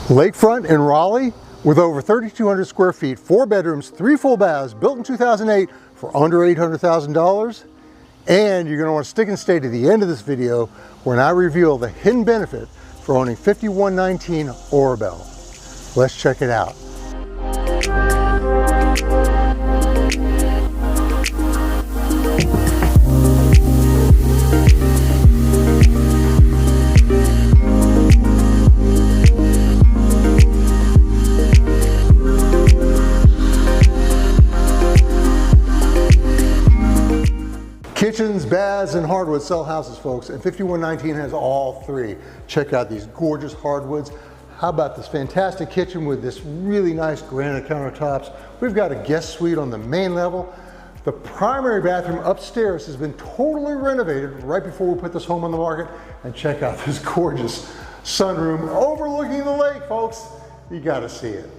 Lakefront in Raleigh with over 3,200 square feet, 4 bedrooms, 3 full baths, built in 2008 for under $800,000. And you're going to want to stick and stay to the end of this video when I reveal the hidden benefit for owning 5119 Orabelle. Let's check it out. Kitchens, baths, and hardwoods sell houses, folks, and 5119 has all three. Check out these gorgeous hardwoods. How about this fantastic kitchen with this really nice granite countertops? We've got a guest suite on the main level. The primary bathroom upstairs has been totally renovated right before we put this home on the market. And check out this gorgeous sunroom overlooking the lake, folks. You gotta see it.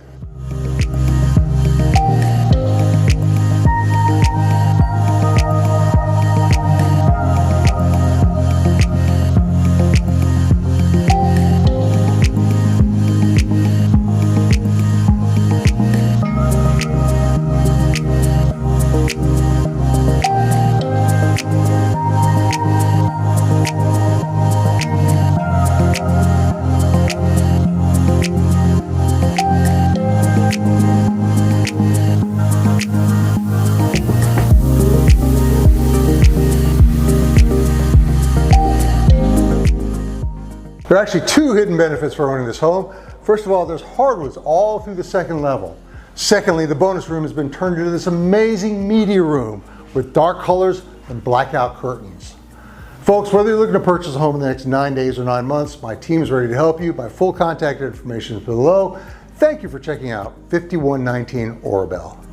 There are actually two hidden benefits for owning this home. First of all, there's hardwoods all through the second level. Secondly, the bonus room has been turned into this amazing media room with dark colors and blackout curtains. Folks, whether you're looking to purchase a home in the next 9 days or 9 months, my team is ready to help you. My full contact information is below. Thank you for checking out 5119 Orabelle.